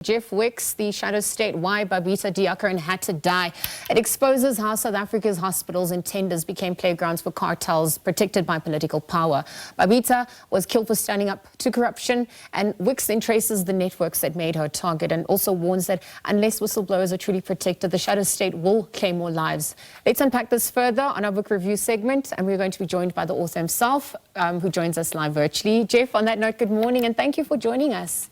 Jeff Wicks The Shadow State, Why Babita Deokaran Had to Die. It exposes how South Africa's hospitals and tenders became playgrounds for cartels protected by political power. Babita was killed for standing up to corruption, and Wicks then traces the networks that made her a target and also warns that unless whistleblowers are truly protected, the Shadow State will claim more lives. Let's unpack this further on our book review segment, and we're going to be joined by the author himself, who joins us live virtually. Jeff, on that note, good morning and thank you for joining us.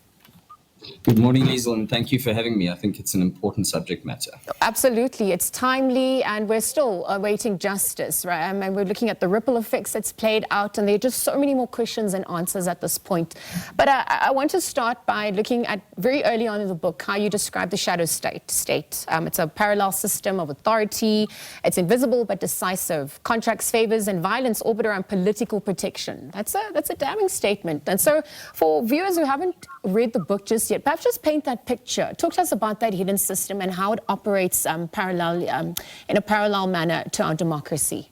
Good morning, Liesl, and thank you for having me. I think it's an important subject matter. Absolutely. It's timely, and we're still awaiting justice, right? And we're looking at the ripple effects that's played out, and there are just so many more questions and answers at this point. But I want to start by looking at very early on in the book how you describe the shadow state. It's a parallel system of authority. It's invisible but decisive. Contracts, favors, and violence orbit around political protection. That's a damning statement. And so for viewers who haven't read the book just yet, perhaps just paint that picture. Talk to us about that hidden system and how it operates in a parallel manner to our democracy.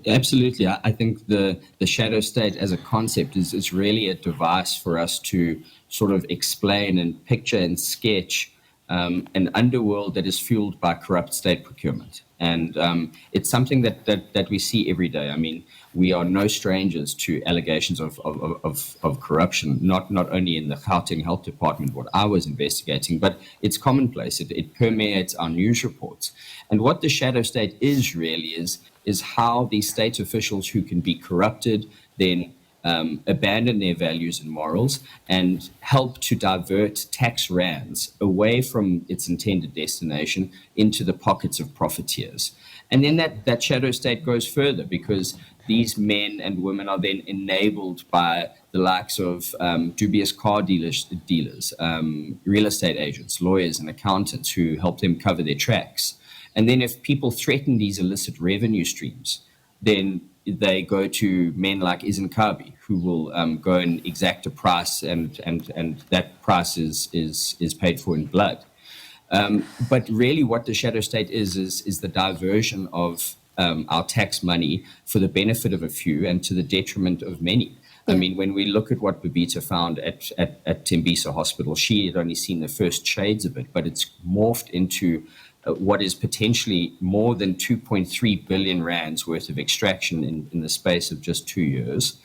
Absolutely. I think the shadow state as a concept is really a device for us to sort of explain and picture and sketch an underworld that is fueled by corrupt state procurement. And it's something that we see every day. I mean, we are no strangers to allegations of corruption, not only in the Gauteng Health Department, what I was investigating, but it's commonplace. It permeates our news reports. And what the shadow state is really is how these state officials who can be corrupted then abandon their values and morals and help to divert tax rands away from its intended destination into the pockets of profiteers. And then that shadow state goes further because these men and women are then enabled by the likes of dubious car dealers, real estate agents, lawyers and accountants who help them cover their tracks. And then if people threaten these illicit revenue streams, then they go to men like Izinkabi, who will go and exact a price, and that price is paid for in blood. But really what the shadow state is the diversion of our tax money for the benefit of a few and to the detriment of many. I mean, when we look at what Babita found at Tembisa Hospital, she had only seen the first shades of it, but it's morphed into what is potentially more than 2.3 billion rands worth of extraction in the space of just 2 years.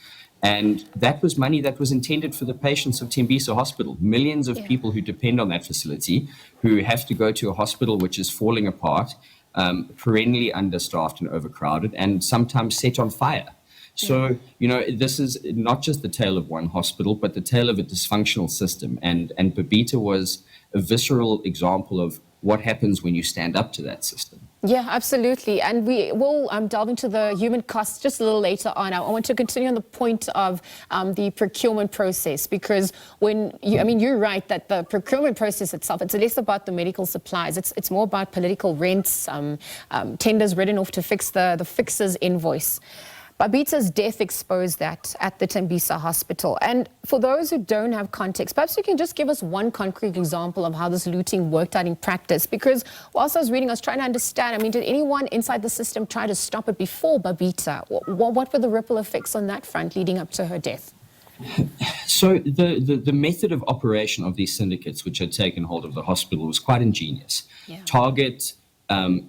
And that was money that was intended for the patients of Tembisa Hospital. Millions of people who depend on that facility, who have to go to a hospital which is falling apart, perennially understaffed and overcrowded, and sometimes set on fire. So, this is not just the tale of one hospital, but the tale of a dysfunctional system. And Babita was a visceral example of what happens when you stand up to that system. Yeah, absolutely. And we will delve into the human costs just a little later on. I want to continue on the point of the procurement process, because you're right that the procurement process itself, it's less about the medical supplies. It's more about political rents, tenders written off to fix the fixer's invoice. Babita's death exposed that at the Tembisa Hospital. And for those who don't have context, perhaps you can just give us one concrete example of how this looting worked out in practice. Because whilst I was reading, I was trying to understand, did anyone inside the system try to stop it before Babita? What were the ripple effects on that front leading up to her death? So the method of operation of these syndicates, which had taken hold of the hospital, was quite ingenious. Target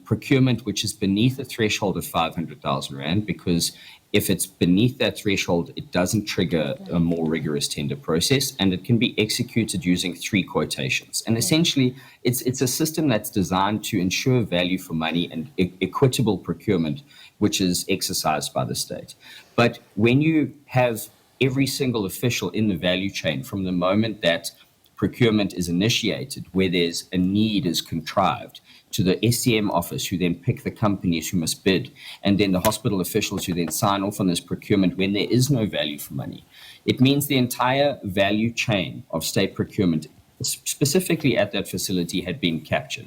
procurement, which is beneath a threshold of 500,000 Rand, because if it's beneath that threshold, it doesn't trigger a more rigorous tender process, and it can be executed using 3 quotations. And essentially, it's a system that's designed to ensure value for money and equitable procurement, which is exercised by the state. But when you have every single official in the value chain from the moment that procurement is initiated, where there's a need is contrived, to the SCM office, who then pick the companies who must bid, and then the hospital officials who then sign off on this procurement when there is no value for money. It means the entire value chain of state procurement, specifically at that facility, had been captured.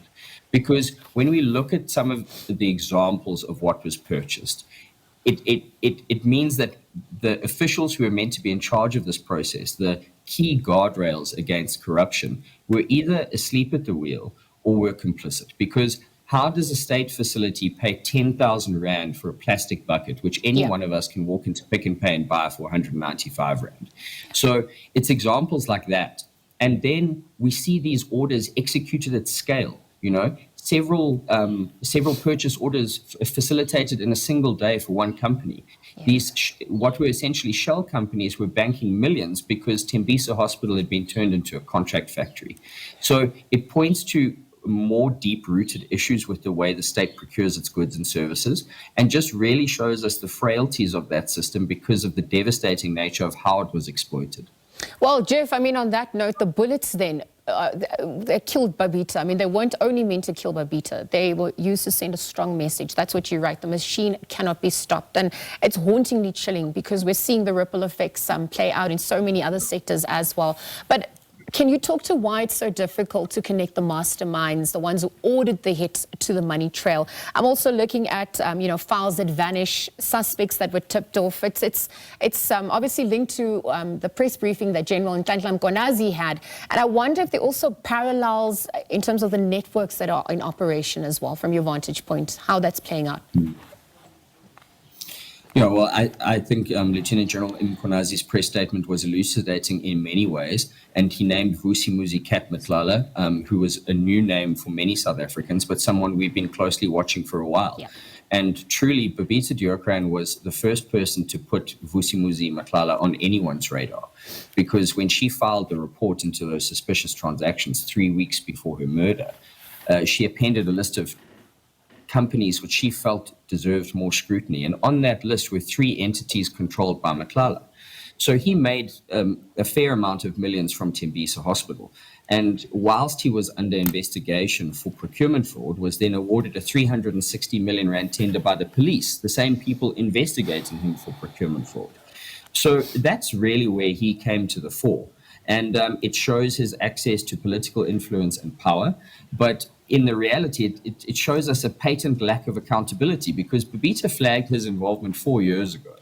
Because when we look at some of the examples of what was purchased, it means that the officials who are meant to be in charge of this process, the key guardrails against corruption, were either asleep at the wheel or were complicit. Because how does a state facility pay 10,000 Rand for a plastic bucket, which any one of us can walk into Pick n Pay and buy for 195 Rand? So it's examples like that. And then we see these orders executed at scale, several purchase orders facilitated in a single day for one company. What were essentially shell companies were banking millions because Tembisa Hospital had been turned into a contract factory. So it points to more deep-rooted issues with the way the state procures its goods and services, and just really shows us the frailties of that system because of the devastating nature of how it was exploited. Well, Jeff, I mean, on that note, the bullets then, they killed Babita. I mean, they weren't only meant to kill Babita. They were used to send a strong message. That's what you write. The machine cannot be stopped. And it's hauntingly chilling because we're seeing the ripple effects play out in so many other sectors as well. But can you talk to why it's so difficult to connect the masterminds, the ones who ordered the hit, to the money trail? I'm also looking at, files that vanish, suspects that were tipped off. It's obviously linked to the press briefing that General Nhlanhla Mkhwanazi had. And I wonder if there are also parallels in terms of the networks that are in operation as well, from your vantage point, how that's playing out. Yeah, well, I think Lieutenant General Mkhwanazi's press statement was elucidating in many ways, and he named Vusimuzi Cat Matlala, who was a new name for many South Africans, but someone we've been closely watching for a while. Yeah. And truly, Babita Deokaran was the first person to put Vusimuzi Matlala on anyone's radar, because when she filed the report into those suspicious transactions 3 weeks before her murder, she appended a list of companies which she felt deserved more scrutiny. And on that list were 3 entities controlled by Matlala. So he made a fair amount of millions from Tembisa Hospital. And whilst he was under investigation for procurement fraud, was then awarded a 360 million rand tender by the police, the same people investigating him for procurement fraud. So that's really where he came to the fore. And it shows his access to political influence and power. But in the reality, it shows us a patent lack of accountability, because Babita flagged his involvement 4 years ago.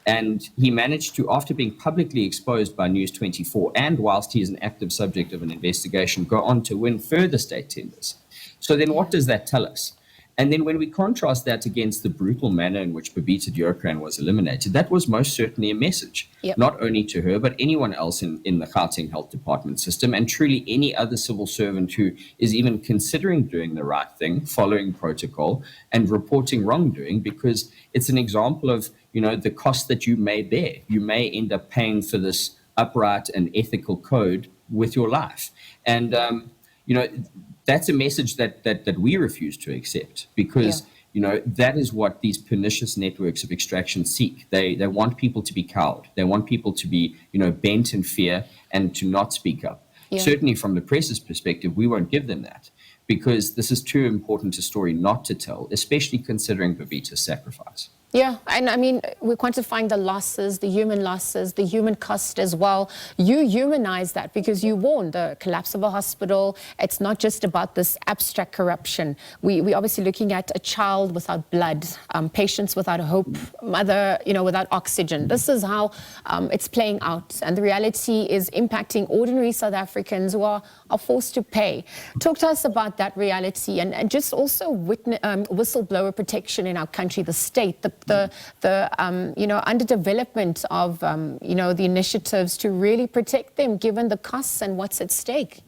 And he managed to, after being publicly exposed by News 24, and whilst he is an active subject of an investigation, go on to win further state tenders. So then what does that tell us? And then when we contrast that against the brutal manner in which Babita Deokaran was eliminated, that was most certainly a message, not only to her, but anyone else in the Gauteng Health Department system, and truly any other civil servant who is even considering doing the right thing, following protocol, and reporting wrongdoing, because it's an example of, the cost that you may bear. You may end up paying for this upright and ethical code with your life. And, that's a message that we refuse to accept, because that is what these pernicious networks of extraction seek. They want people to be cowed. They want people to be bent in fear and to not speak up. Certainly from the press's perspective, we won't give them that, because this is too important a story not to tell, especially considering Babita's sacrifice. Yeah, and I mean, we're quantifying the losses, the human cost as well. You humanize that because you warned the collapse of a hospital. It's not just about this abstract corruption. We're obviously looking at a child without blood, patients without hope, mother, without oxygen. This is how it's playing out. And the reality is impacting ordinary South Africans who are forced to pay. Talk to us about that reality, and just also whistleblower protection in our country, the state, the underdevelopment of the initiatives to really protect them, given the costs and what's at stake.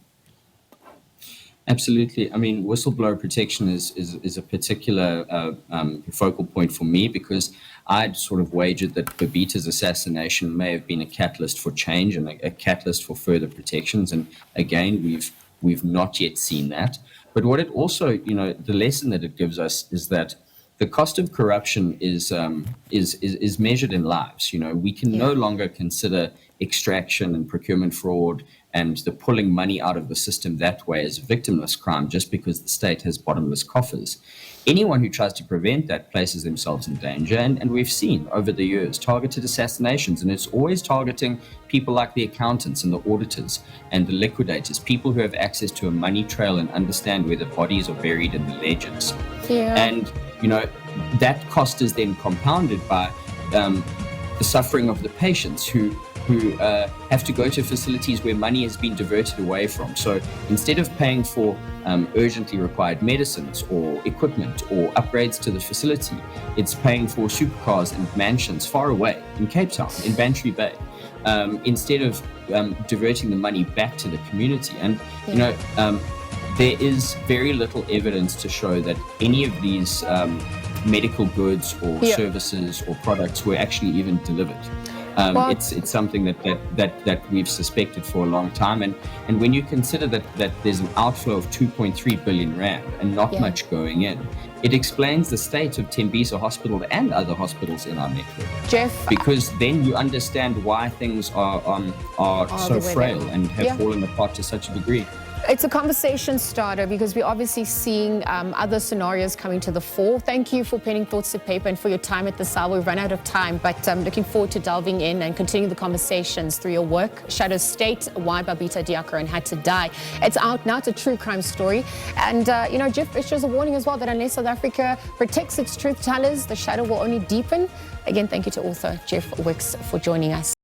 Absolutely. I mean, whistleblower protection is a particular focal point for me, because I'd sort of wagered that Babita's assassination may have been a catalyst for change and a catalyst for further protections. And again, we've not yet seen that. But what it also, the lesson that it gives us is that the cost of corruption is measured in lives. We can no longer consider extraction and procurement fraud and the pulling money out of the system that way as a victimless crime just because the state has bottomless coffers. Anyone who tries to prevent that places themselves in danger, and we've seen over the years targeted assassinations, and it's always targeting people like the accountants and the auditors and the liquidators, people who have access to a money trail and understand where the bodies are buried in the ledgers. And that cost is then compounded by the suffering of the patients who have to go to facilities where money has been diverted away from. So instead of paying for urgently required medicines or equipment or upgrades to the facility, it's paying for supercars and mansions far away in Cape Town, in Bantry Bay. instead of diverting the money back to the community. And, you know, there is very little evidence to show that any of these medical goods or services or products were actually even delivered. It's something that we've suspected for a long time, and when you consider that there's an outflow of 2.3 billion rand and not much going in, it explains the state of Tembisa Hospital and other hospitals in our network. Jeff, because then you understand why things are so frail and have fallen apart to such a degree. It's a conversation starter because we're obviously seeing other scenarios coming to the fore. Thank you for penning thoughts to paper and for your time at this hour. We've run out of time, but I'm looking forward to delving in and continuing the conversations through your work. Shadow State, Why Babita Deokaran Had to Die. It's out now. It's a true crime story. And, you know, Jeff issues a warning as well that unless South Africa protects its truth tellers, the shadow will only deepen. Again, thank you to author Jeff Wicks for joining us.